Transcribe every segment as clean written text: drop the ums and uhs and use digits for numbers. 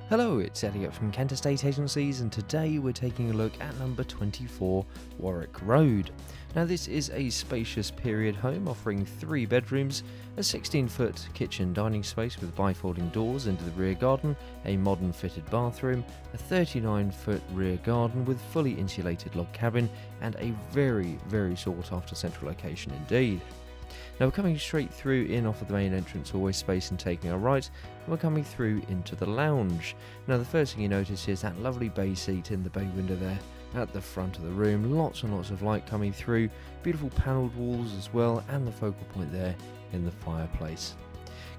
Hello, it's Elliot from Kent Estate Agencies, and today we're taking a look at number 24 Warwick Road. Now this is a spacious period home offering 3 bedrooms, a 16-foot kitchen dining space with bifolding doors into the rear garden, a modern fitted bathroom, a 39-foot rear garden with fully insulated log cabin, and a very sought after central location indeed. Now we're coming straight through in off of the main entrance hallway space and taking a right, and we're coming through into the lounge. Now the first thing you notice is that lovely bay seat in the bay window there at the front of the room. Lots and lots of light coming through, beautiful panelled walls as well, and the focal point there in the fireplace.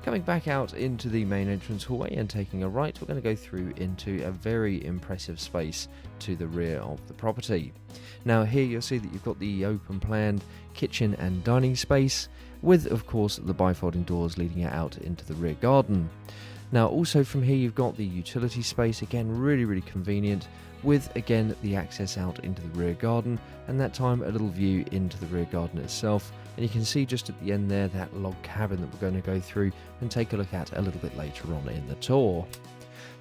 Coming back out into the main entrance hallway and taking a right, we're going to go through into a very impressive space to the rear of the property. Now here you'll see that you've got the open planned kitchen and dining space with, of course, the bifolding doors leading out into the rear garden. Now also from here you've got the utility space, again really convenient, with again the access out into the rear garden, and that time a little view into the rear garden itself. And you can see just at the end there that log cabin that we're going to go through and take a look at a little bit later on in the tour.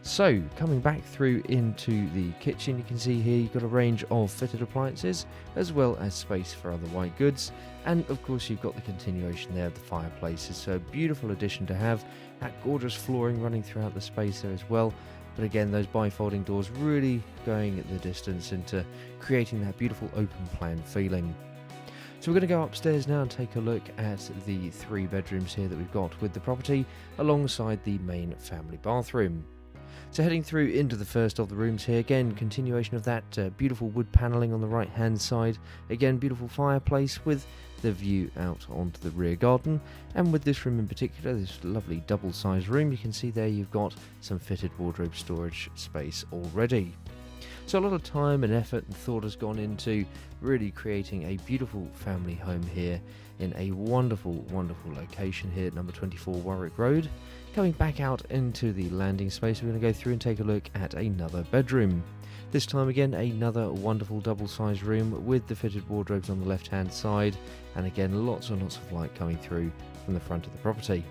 So coming back through into the kitchen, you can see here you've got a range of fitted appliances as well as space for other white goods, and of course you've got the continuation there of the fireplaces. So a beautiful addition to have, that gorgeous flooring running throughout the space there as well. But again, those bifolding doors really going at the distance into creating that beautiful open plan feeling. So we're going to go upstairs now and take a look at the 3 bedrooms here that we've got with the property alongside the main family bathroom. So heading through into the first of the rooms here, again continuation of that beautiful wood panelling on the right hand side, again beautiful fireplace with the view out onto the rear garden. And with this room in particular, this lovely double sized room, you can see there you've got some fitted wardrobe storage space already. So a lot of time and effort and thought has gone into really creating a beautiful family home here in a wonderful location here at number 24 Warwick Road. Coming back out into the landing space, we're going to go through and take a look at another bedroom. This time again, another wonderful double-sized room with the fitted wardrobes on the left-hand side, and again lots and lots of light coming through from the front of the property.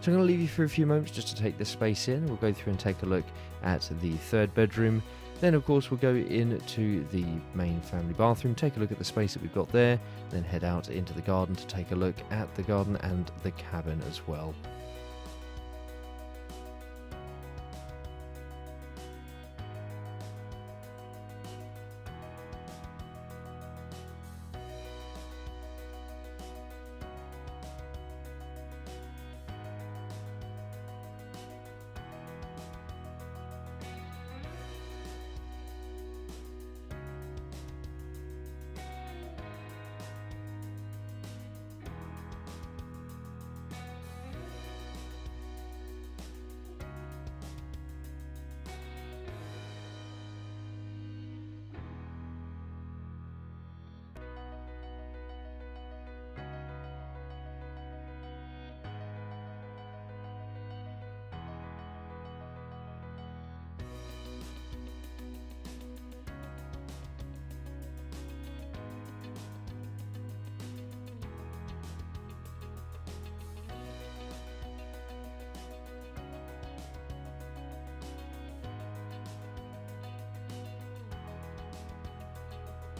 So I'm going to leave you for a few moments just to take this space in. We'll go through and take a look at the 3rd bedroom. Then of course we'll go into the main family bathroom, take a look at the space that we've got there, then head out into the garden to take a look at the garden and the cabin as well.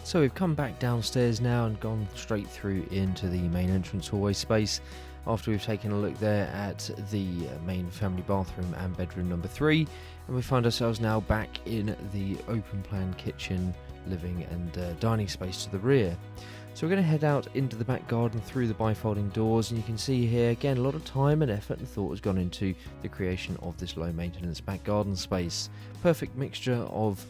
So we've come back downstairs now and gone straight through into the main entrance hallway space after we've taken a look there at the main family bathroom and bedroom number 3, and we find ourselves now back in the open plan kitchen, living and dining space to the rear. So we're going to head out into the back garden through the bifolding doors, and you can see here again a lot of time and effort and thought has gone into the creation of this low maintenance back garden space. Perfect mixture of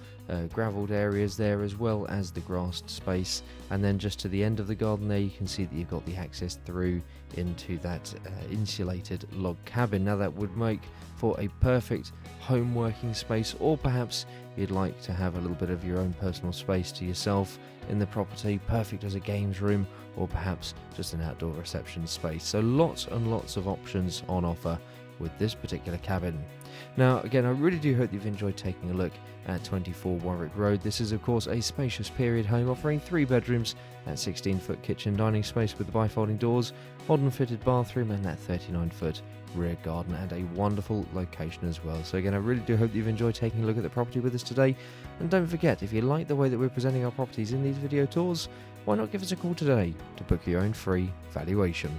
gravelled areas there as well as the grassed space, and then just to the end of the garden there you can see that you've got the access through into that insulated log cabin. Now that would make for a perfect home working space, or perhaps you'd like to have a little bit of your own personal space to yourself in the property, perfect as a games room or perhaps just an outdoor reception space. So lots and lots of options on offer with this particular cabin. Now again, I really do hope you've enjoyed taking a look at 24 Warwick Road. This is of course a spacious period home offering 3 bedrooms, that 16-foot kitchen dining space with the bifolding doors, modern fitted bathroom and that 39-foot rear garden, and a wonderful location as well. So again, I really do hope you've enjoyed taking a look at the property with us today, and don't forget, if you like the way that we're presenting our properties in these video tours, why not give us a call today to book your own free valuation.